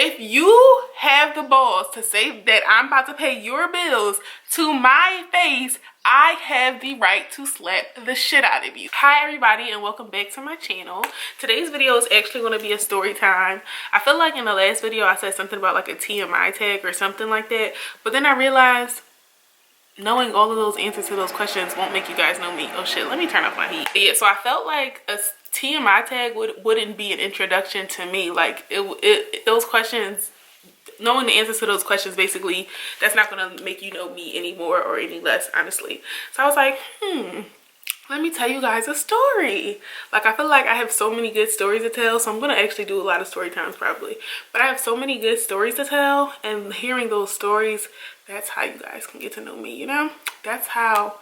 if you have the balls to say that I'm about to pay your bills to my face, I have the right to slap the shit out of you. Hi everybody, and welcome back to my channel. Today's video is actually going to be a story time. I feel like in the last video I said something about like a TMI tag or something like that, but then I realized knowing all of those answers to those questions won't make you guys know me. Oh shit, let me turn off my heat. Yeah, so I felt like a TMI tag wouldn't be an introduction to me. Like those questions, knowing the answers to those questions, basically that's not gonna make you know me anymore or any less, honestly. So I was like, let me tell you guys a story. Like, I feel like I have so many good stories to tell, so I'm gonna actually do a lot of story times probably, but I have so many good stories to tell, and hearing those stories, that's how you guys can get to know me, you know? That's how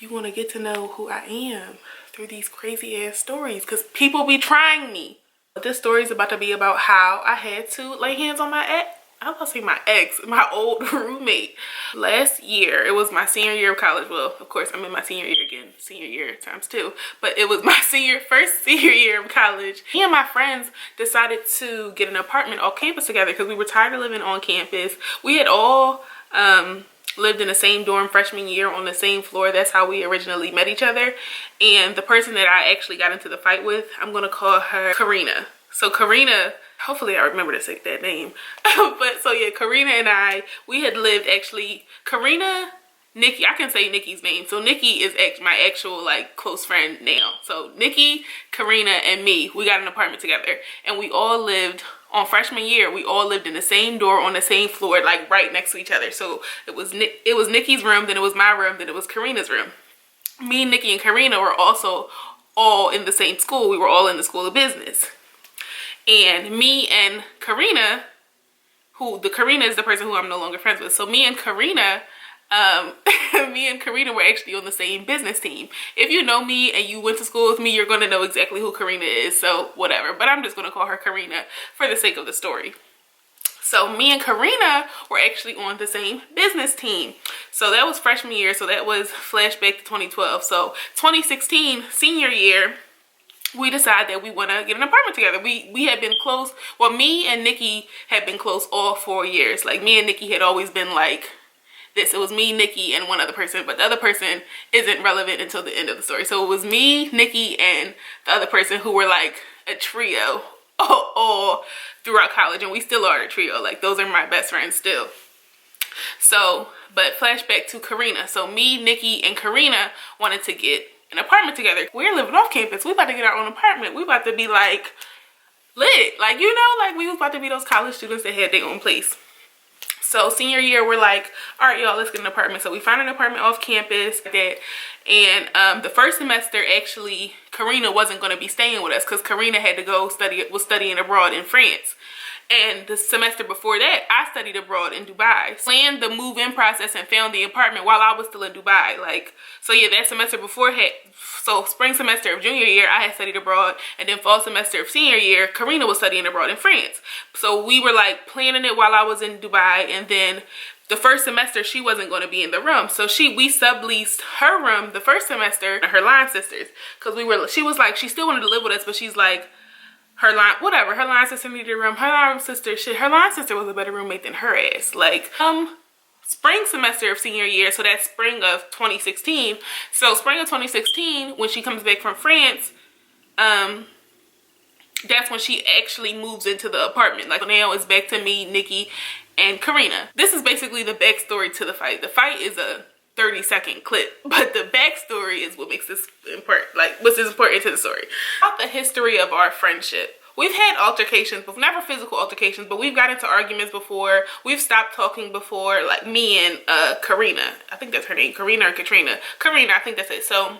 you want to get to know who I am, through these crazy ass stories, because people be trying me. But this story is about to be about how I had to lay hands on my ex. I was about to say my ex, my old roommate. Last year, it was my senior year of college. Well, of course, I'm in my senior year again, senior year times 2. But it was my first senior year of college. Me and my friends decided to get an apartment off campus together because we were tired of living on campus. We had all lived in the same dorm freshman year on the same floor. That's how we originally met each other. And the person that I actually got into the fight with, I'm gonna call her Karina. So Karina, hopefully I remember to say that name. But so yeah, Karina and I, we had lived actually, Karina, Nikki, I can say Nikki's name. So Nikki is my actual like close friend now. So Nikki, Karina, and me, we got an apartment together, and we all lived on freshman year. We all lived in the same door on the same floor, like right next to each other. So it was Nikki's room, then it was my room, then it was Karina's room. Me, Nikki, and Karina were also all in the same school. We were all in the School of Business. And me and Karina, Karina is the person who I'm no longer friends with. So me and Karina were actually on the same business team. If you know me and you went to school with me, you're going to know exactly who Karina is. So whatever. But I'm just going to call her Karina for the sake of the story. So me and Karina were actually on the same business team. So that was freshman year. So that was flashback to 2012. So 2016, senior year, we decided that we want to get an apartment together. We had been close. Well, me and Nikki had been close all 4 years. Like, me and Nikki had always been like this. It was me, Nikki, and one other person, but the other person isn't relevant until the end of the story. So it was me, Nikki, and the other person who were like a trio all throughout college, and we still are a trio. Like, those are my best friends still. So, but flashback to Karina. So me, Nikki, and Karina wanted to get an apartment together. We're living off campus. We about to get our own apartment. We about to be like lit. Like, you know, like we was about to be those college students that had their own place. So senior year, we're like, all right, y'all, let's get an apartment. So we found an apartment off campus. And the first semester, actually, Karina wasn't going to be staying with us because Karina had to go was studying abroad in France. And the semester before that, I studied abroad in Dubai. Planned the move-in process and found the apartment while I was still in Dubai. Like, so yeah, that semester before so spring semester of junior year, I had studied abroad, and then fall semester of senior year, Karina was studying abroad in France. So we were like planning it while I was in Dubai, and then the first semester she wasn't going to be in the room, so we subleased her room the first semester to her line sisters, because she was like, she still wanted to live with us, but she's like, her line sister needed a room. Her line sister was a better roommate than her ass. Like, spring semester of senior year, so that's spring of 2016. So spring of 2016, when she comes back from France, that's when she actually moves into the apartment. Like, now it's back to me, Nikki, and Karina. This is basically the backstory to the fight. The fight is a 30-second clip, but the backstory is what makes this important, like what's important to the story. About the history of our friendship. We've had altercations, but never physical altercations, but we've got into arguments before. We've stopped talking before, like me and Karina. I think that's her name, Karina or Katrina. Karina, I think that's it. So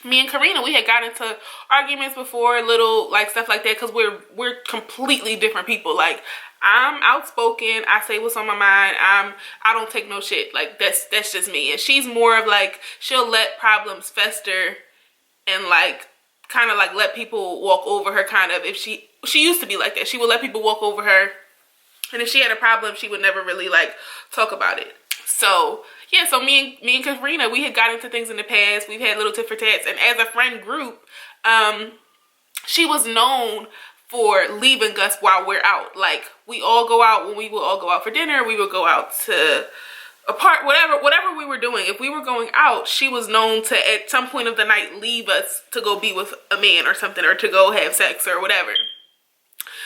me and Karina, we had got into arguments before, little like stuff like that, because we're completely different people. Like, I'm outspoken. I say what's on my mind. I don't take no shit. Like, that's just me. And she's more of like, she'll let problems fester and like kind of like let people walk over her, kind of. If she used to be like that. She would let people walk over her, and if she had a problem, she would never really like talk about it. So yeah, so me and Karina, we had got into things in the past. We've had little tit for tats, and as a friend group, she was known for leaving us while we're out. Like, we all go out. When we would all go out for dinner, we would go out to a park, whatever we were doing. If we were going out, she was known to at some point of the night leave us to go be with a man or something, or to go have sex or whatever.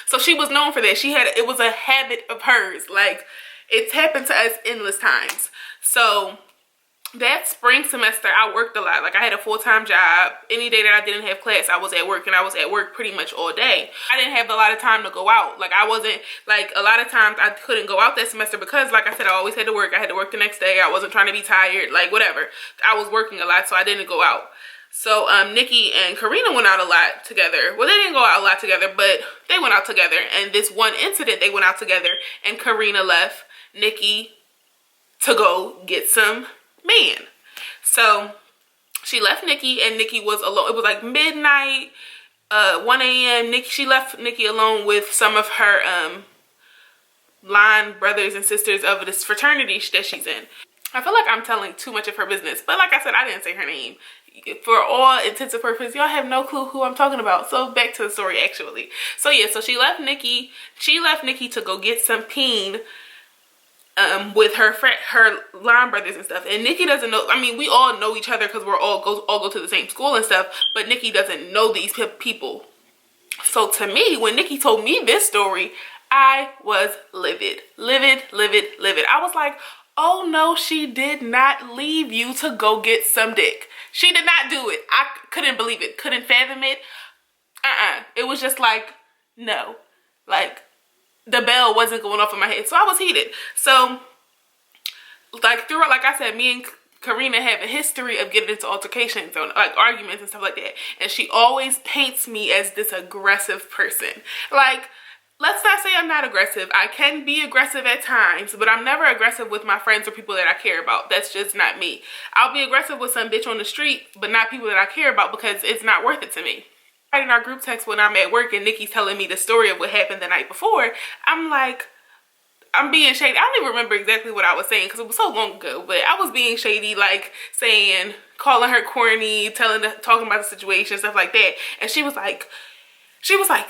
So she was known for that. It was a habit of hers. Like, it's happened to us endless times. So that spring semester, I worked a lot. Like, I had a full-time job. Any day that I didn't have class, I was at work, and I was at work pretty much all day. I didn't have a lot of time to go out. Like, I wasn't, like, a lot of times I couldn't go out that semester because, like I said, I always had to work. I had to work the next day. I wasn't trying to be tired, like, whatever. I was working a lot, so I didn't go out. So, Nikki and Karina went out a lot together. Well, they didn't go out a lot together, but they went out together. And this one incident, they went out together, and Karina left Nikki to go get some man. So she left Nikki, and Nikki was alone. It was like midnight, 1 a.m. She left Nikki alone with some of her line brothers and sisters of this fraternity that she's in. I feel like I'm telling too much of her business, but like I said, I didn't say her name. For all intents and purposes, y'all have no clue who I'm talking about. So back to the story, actually. So yeah, so she left Nikki to go get some peen with her line brothers and stuff. And Nikki doesn't know. I mean, we all know each other because we're all go to the same school and stuff, but Nikki doesn't know these people. So to me, when Nikki told me this story, I was livid. I was like, oh no, she did not leave you to go get some dick. She did not do it. I couldn't believe it. Couldn't fathom it. It was just like, no. Like, the bell wasn't going off in my head. So I was heated. So, like, throughout, like I said, me and Karina have a history of getting into altercations or, like, arguments and stuff like that. And she always paints me as this aggressive person. Like, let's not say I'm not aggressive. I can be aggressive at times, but I'm never aggressive with my friends or people that I care about. That's just not me. I'll be aggressive with some bitch on the street, but not people that I care about, because it's not worth it to me. In our group text when I'm at work and Nikki's telling me the story of what happened the night before, I'm like, I'm being shady. I don't even remember exactly what I was saying because it was so long ago, but I was being shady, like saying, calling her corny, talking about the situation, stuff like that. And she was like,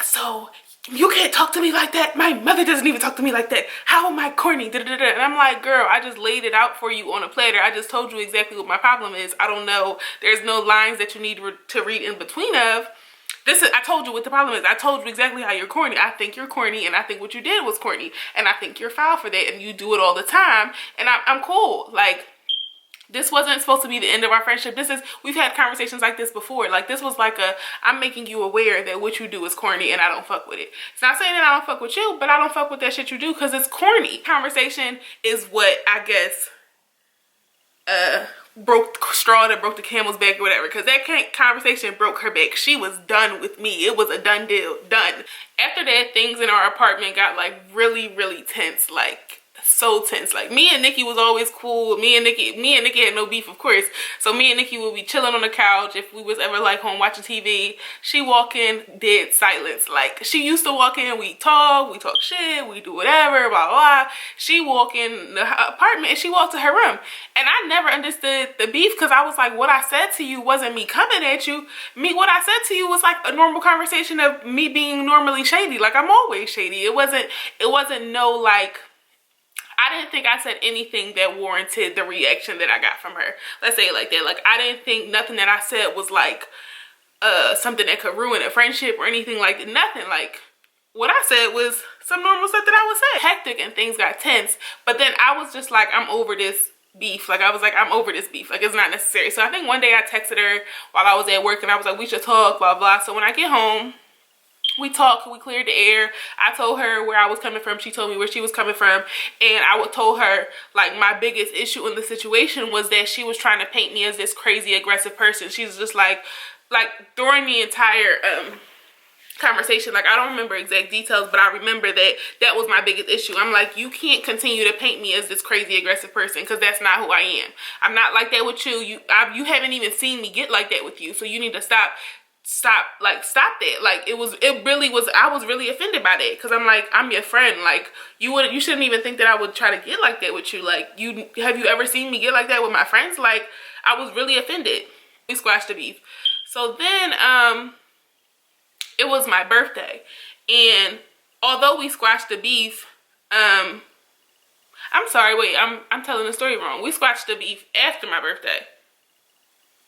so you can't talk to me like that. My mother doesn't even talk to me like that. How am I corny? And I'm like, girl, I just laid it out for you on a platter. I just told you exactly what my problem is. I don't know. There's no lines that you need to read in between of. I told you what the problem is. I told you exactly how you're corny. I think you're corny, and I think what you did was corny, and I think you're foul for that, and you do it all the time, and I'm cool. Like, this wasn't supposed to be the end of our friendship. We've had conversations like this before. Like, this was like I'm making you aware that what you do is corny, and I don't fuck with it. It's not saying that I don't fuck with you, but I don't fuck with that shit you do because it's corny. Conversation is what, I guess, broke straw that broke the camel's back or whatever, because that conversation broke her back. She was done with me. It was a done deal. Done. After that, things in our apartment got like really tense, like so tense. Like, me and Nikki was always cool. Me and Nikki had no beef, of course. So me and Nikki would be chilling on the couch if we was ever like home watching TV. She walk in, dead silence. Like, she used to walk in, we talk shit, we do whatever, blah blah. She walk in the apartment and she walked to her room. And I never understood the beef because I was like, what I said to you wasn't me coming at you. What I said to you was like a normal conversation of me being normally shady. Like, I'm always shady. It wasn't no like, I didn't think I said anything that warranted the reaction that I got from her. Let's say it like that. Like, I didn't think nothing that I said was like something that could ruin a friendship or anything like that. Nothing. Like, what I said was some normal stuff that I would say. Hectic and things got tense. But then I was just like, I'm over this beef. Like, I was like, I'm over this beef. Like, it's not necessary. So I think one day I texted her while I was at work and I was like, we should talk, blah, blah. So when I get home, we talked, we cleared the air. I told her where I was coming from. She told me where she was coming from. And I told her, like, my biggest issue in the situation was that she was trying to paint me as this crazy, aggressive person. She's just like during the entire conversation, like, I don't remember exact details, but I remember that was my biggest issue. I'm like, you can't continue to paint me as this crazy, aggressive person because that's not who I am. I'm not like that with you. You haven't even seen me get like that with you. So you need to stop that. Like, I was really offended by that because I'm like, I'm your friend. Like, you shouldn't even think that I would try to get like that with you. Like, have you ever seen me get like that with my friends? Like, I was really offended. We squashed the beef. So then it was my birthday, and although we squashed the beef, I'm sorry, wait, I'm telling the story wrong. We squashed the beef after my birthday.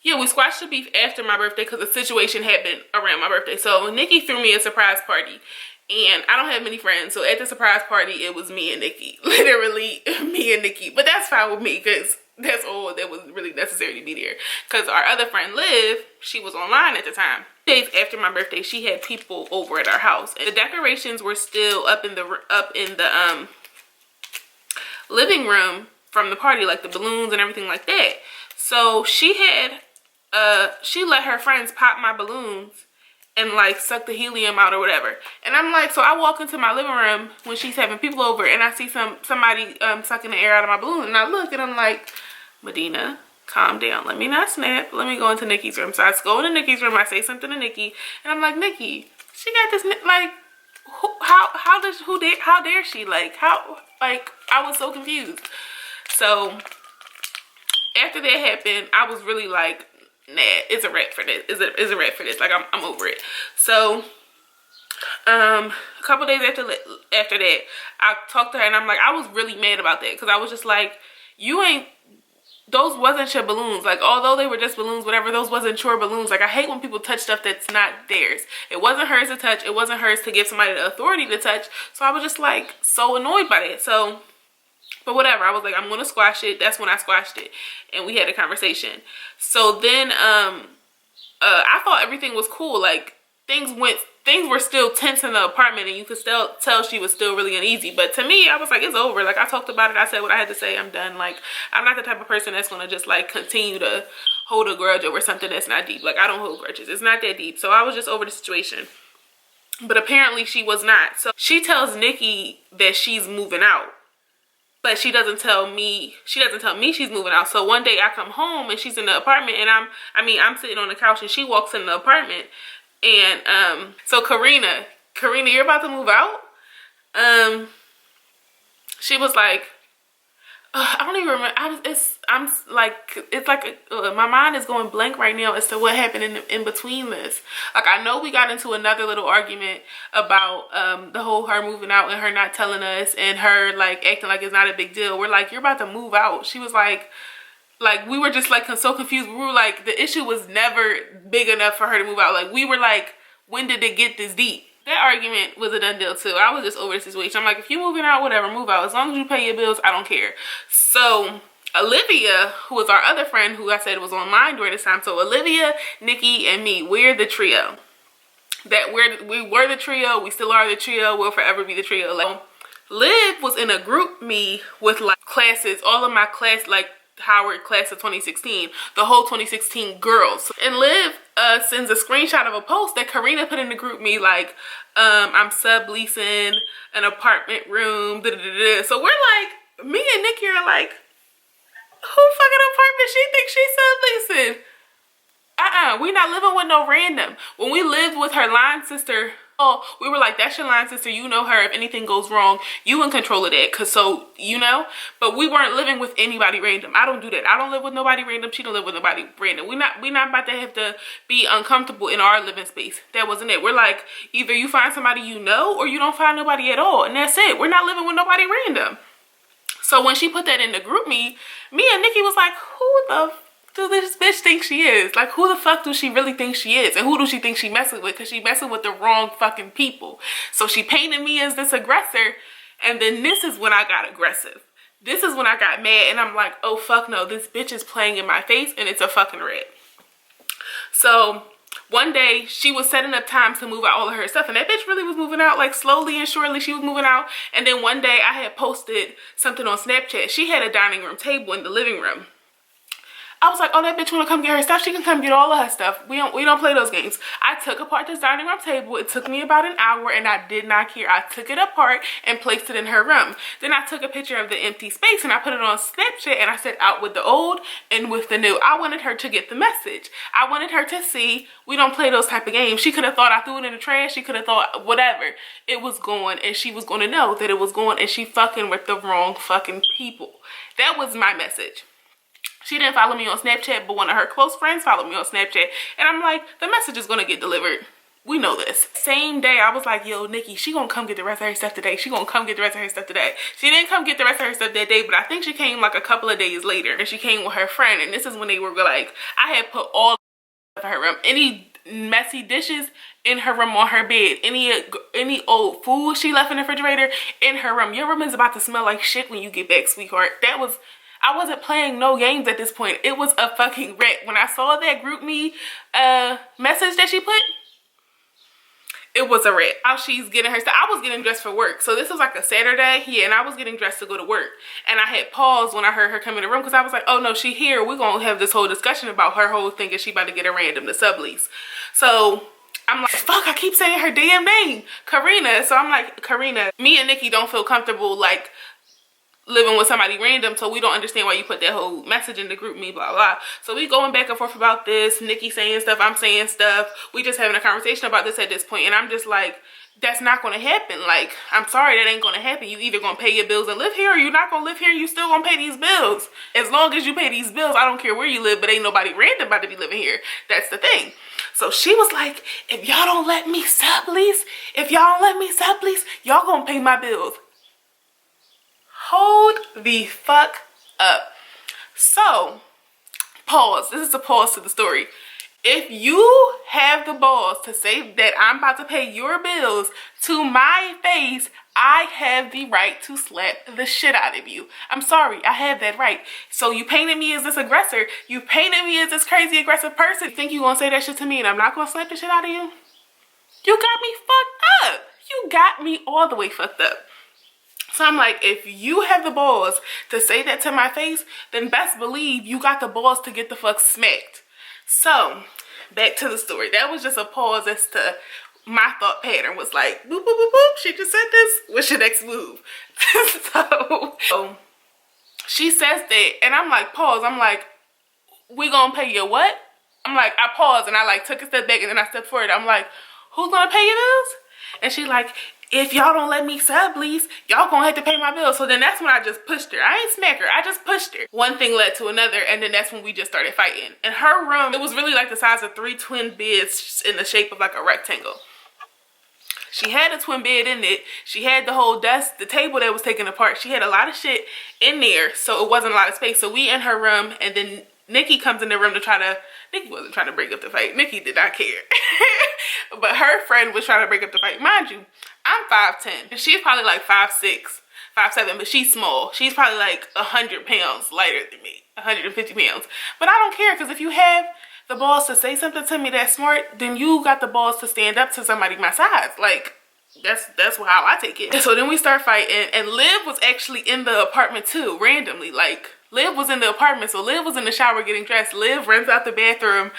Yeah, we squashed the beef after my birthday because the situation happened around my birthday. So Nikki threw me a surprise party. And I don't have many friends. So at the surprise party, it was me and Nikki. Literally me and Nikki. But that's fine with me because that's all that was really necessary to be there. Because our other friend, Liv, she was online at the time. Days after my birthday, she had people over at our house. And the decorations were still up in the living room from the party, like the balloons and everything like that. So she let her friends pop my balloons and like suck the helium out or whatever. And I'm like, so I walk into my living room when she's having people over and I see somebody sucking the air out of my balloon, and I look and I'm like, Medina, calm down, let me not snap, let me go into Nikki's room. So I go into Nikki's room, I say something to Nikki, and I'm like, Nikki, she got this, like, how dare she, like, I was so confused. So after that happened, I was really like, nah, it's a wrap for this. It's a wrap for this. Like, I'm over it. So a couple days after that, I talked to her and I'm like, I was really mad about that because I was just like, those wasn't your balloons. Like, although they were just balloons, whatever, those wasn't your balloons. Like, I hate when people touch stuff that's not theirs. It wasn't hers to touch. It wasn't hers to give somebody the authority to touch. So I was just like so annoyed by that. So, but whatever, I was like, I'm going to squash it. That's when I squashed it. And we had a conversation. So then I thought everything was cool. Like, things were still tense in the apartment and you could still tell she was still really uneasy. But to me, I was like, it's over. Like, I talked about it. I said what I had to say. I'm done. Like, I'm not the type of person that's going to just like continue to hold a grudge over something that's not deep. Like, I don't hold grudges. It's not that deep. So I was just over the situation. But apparently she was not. So she tells Nikki that she's moving out. But she doesn't tell me she's moving out. So one day I come home and she's in the apartment and I'm sitting on the couch and she walks in the apartment. And so Karina, you're about to move out? She was like, I don't even remember. It's like my mind is going blank right now as to what happened in between this. Like, I know we got into another little argument about the whole her moving out and her not telling us and her like acting like it's not a big deal. We're like, you're about to move out. She was like we were just like so confused. We were like, the issue was never big enough for her to move out. Like, we were like, when did it get this deep? That argument was a done deal too. I was just over the situation. I'm like, if you're moving out, whatever, move out. As long as you pay your bills, I don't care. So Olivia, who was our other friend who I said was online during this time. So Olivia, Nikki, and me, we're the trio. We were the trio. We still are the trio. We'll forever be the trio. Like, Liv was in a group me with like classes, all of my class, like Howard class of 2016, the whole 2016 girls. And Liv sends a screenshot of a post that Karina put in the group me, like, I'm subleasing an apartment room, da, da, da, da. So we're like, me and Nikki are like, who fucking apartment she thinks she's subleasing? We not living with no random. When we lived with her line sister, we were like, that's your line sister, you know her. If anything goes wrong, you in control of that, cause so you know. But we weren't living with anybody random. I don't do that. I don't live with nobody random. She don't live with nobody random. We not about to have to be uncomfortable in our living space. That wasn't it. We're like, either you find somebody you know or you don't find nobody at all, and that's it. We're not living with nobody random. So when she put that in the group me and Nikki was like, who the do this bitch think she is? Like, who the fuck do she really think she is? And who do she think she messing with? Because she messing with the wrong fucking people. So she painted me as this aggressor. And then this is when I got aggressive. This is when I got mad. And I'm like, oh, fuck no. This bitch is playing in my face. And it's a fucking red. So one day she was setting up times to move out all of her stuff. And that bitch really was moving out. Like, slowly and surely she was moving out. And then one day I had posted something on Snapchat. She had a dining room table in the living room. I was like, oh, that bitch wanna come get her stuff. She can come get all of her stuff. We don't play those games. I took apart this dining room table. It took me about an hour and I did not care. I took it apart and placed it in her room. Then I took a picture of the empty space and I put it on Snapchat and I said, out with the old and with the new. I wanted her to get the message. I wanted her to see we don't play those type of games. She could have thought I threw it in the trash. She could have thought whatever. It was gone and she was going to know that it was gone and she fucking with the wrong fucking people. That was my message. She didn't follow me on Snapchat, but one of her close friends followed me on Snapchat. And I'm like, the message is going to get delivered. We know this. Same day, I was like, yo, Nikki, she gonna come get the rest of her stuff today. She gonna come get the rest of her stuff today. She didn't come get the rest of her stuff that day, but I think she came like a couple of days later. And she came with her friend. And this is when they were like, I had put all of her room. Any messy dishes in her room on her bed. Any old food she left in the refrigerator in her room. Your room is about to smell like shit when you get back, sweetheart. I wasn't playing no games at this point. It was a fucking wreck. When I saw that GroupMe message that she put, it was a wreck. How she's getting her stuff. I was getting dressed for work. So this was like a Saturday. Yeah, and I was getting dressed to go to work. And I had paused when I heard her come in the room because I was like, oh no, she here. We're going to have this whole discussion about her whole thing and she about to get a random to sublease. So I'm like, fuck, I keep saying her damn name, Karina. So I'm like, Karina, me and Nikki don't feel comfortable like living with somebody random, so we don't understand why you put that whole message in the GroupMe, blah blah. So we going back and forth about this. Nikki saying stuff, I'm saying stuff. We just having a conversation about this at this point, and I'm just like, that's not gonna happen. Like, I'm sorry, that ain't gonna happen. You either gonna pay your bills and live here, or you're not gonna live here and you still gonna pay these bills. As long as you pay these bills, I don't care where you live, but ain't nobody random about to be living here. That's the thing. So she was like, if y'all don't let me sublease, y'all gonna pay my bills. Hold the fuck up. So, pause. This is a pause to the story. If you have the balls to say that I'm about to pay your bills to my face, I have the right to slap the shit out of you. I'm sorry, I have that right. So you painted me as this aggressor. You painted me as this crazy aggressive person. You think you gonna say that shit to me and I'm not gonna slap the shit out of you? You got me fucked up. You got me all the way fucked up. So I'm like, if you have the balls to say that to my face, then best believe you got the balls to get the fuck smacked. So, back to the story. That was just a pause as to my thought pattern was like, boop, boop, boop, boop. She just said this. What's your next move? so, she says that, and I'm like, pause. I'm like, we gonna pay your what? I'm like, I paused, and I like took a step back, and then I stepped forward. I'm like, who's gonna pay your bills? And she's like, if y'all don't let me sublease, y'all gonna have to pay my bills. So then that's when I just pushed her. I ain't smack her, I just pushed her. One thing led to another, and then that's when we just started fighting. In her room, it was really like the size of 3 twin beds in the shape of like a rectangle. She had a twin bed in it. She had the whole desk, the table that was taken apart. She had a lot of shit in there, so it wasn't a lot of space. So we in her room, and then Nikki comes in the room to try to, Nikki wasn't trying to break up the fight. Nikki did not care. But her friend was trying to break up the fight. Mind you, I'm 5'10". She's probably like 5'6", 5'7", but she's small. She's probably like 100 pounds lighter than me, 150 pounds. But I don't care, because if you have the balls to say something to me that's smart, then you got the balls to stand up to somebody my size. Like, that's how I take it. And so then we start fighting, and Liv was actually in the apartment too, randomly. Like, Liv was in the apartment, so Liv was in the shower getting dressed. Liv runs out the bathroom.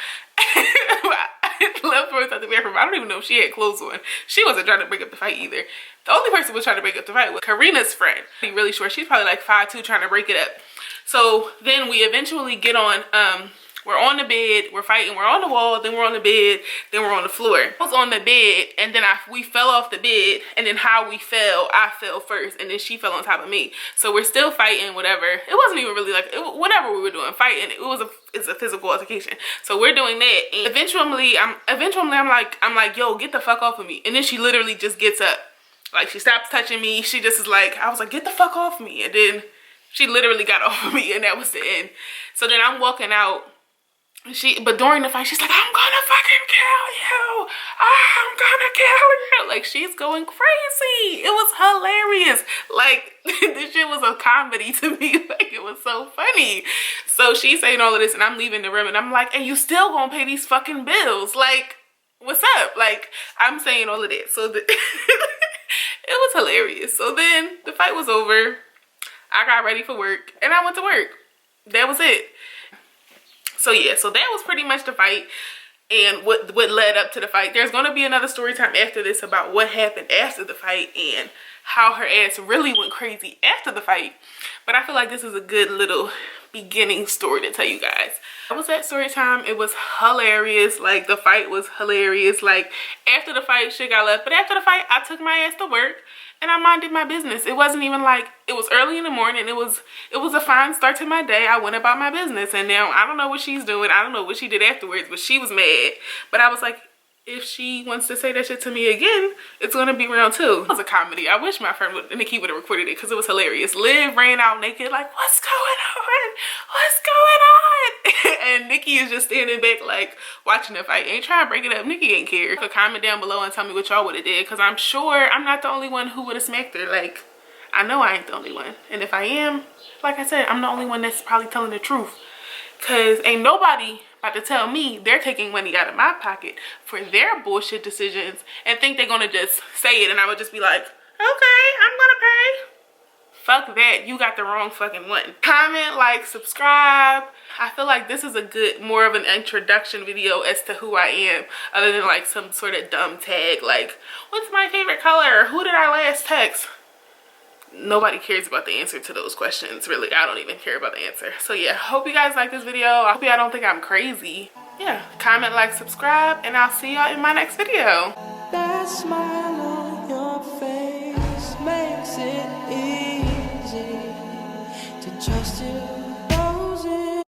Liv runs out the bathroom. I don't even know if she had clothes on. She wasn't trying to break up the fight either. The only person who was trying to break up the fight was Karina's friend. She's really short. She's probably like 5'2", trying to break it up. So then we eventually get on, we're on the bed, we're fighting, we're on the wall, then we're on the bed, then we're on the floor. I was on the bed, and then we fell off the bed, and then how we fell, I fell first, and then she fell on top of me. So we're still fighting, whatever. It wasn't even really like, whatever we were doing, fighting, it's a physical altercation. So we're doing that, and eventually I'm like, yo, get the fuck off of me. And then she literally just gets up. Like, she stops touching me. She just is like, I was like, get the fuck off me. And then she literally got off of me, and that was the end. So then I'm walking out. But during the fight, she's like, I'm gonna fucking kill you. I'm gonna kill you. Like, she's going crazy. It was hilarious. Like, this shit was a comedy to me. Like, it was so funny. So she's saying all of this, and I'm leaving the room, and I'm like, and you still gonna pay these fucking bills? Like, what's up? Like, I'm saying all of that. So it was hilarious. So then the fight was over. I got ready for work, and I went to work. That was it. So yeah, so that was pretty much the fight and what led up to the fight. There's going to be another story time after this about what happened after the fight and how her ass really went crazy after the fight. But I feel like this is a good little beginning story to tell you guys. I was at story time. It was hilarious. Like, the fight was hilarious. Like, after the fight, shit got left. But after the fight, I took my ass to work and I minded my business. It wasn't even like, it was early in the morning. It was a fine start to my day. I went about my business, and now I don't know what she's doing. I don't know what she did afterwards, but she was mad. But I was like, if she wants to say that shit to me again, it's gonna be round 2. It was a comedy. I wish my friend Nikki would have recorded it because it was hilarious. Liv ran out naked like, what's going on? What's going on? And Nikki is just standing back like watching the fight. Ain't trying to break it up. Nikki ain't care. So comment down below and tell me what y'all would have did, because I'm sure I'm not the only one who would have smacked her. Like, I know I ain't the only one. And if I am, like I said, I'm the only one that's probably telling the truth. Because ain't nobody about to tell me they're taking money out of my pocket for their bullshit decisions and think they're going to just say it and I would just be like, okay, I'm going to pay. Fuck that. You got the wrong fucking one. Comment, like, subscribe. I feel like this is a good, more of an introduction video as to who I am, other than like some sort of dumb tag like, what's my favorite color? Who did I last text? Nobody cares about the answer to those questions, really. I don't even care about the answer. So yeah, hope you guys like this video. I hope y'all don't think I'm crazy. Yeah, comment, like, subscribe, and I'll see y'all in my next video. That smile on your face makes it easy to trust you.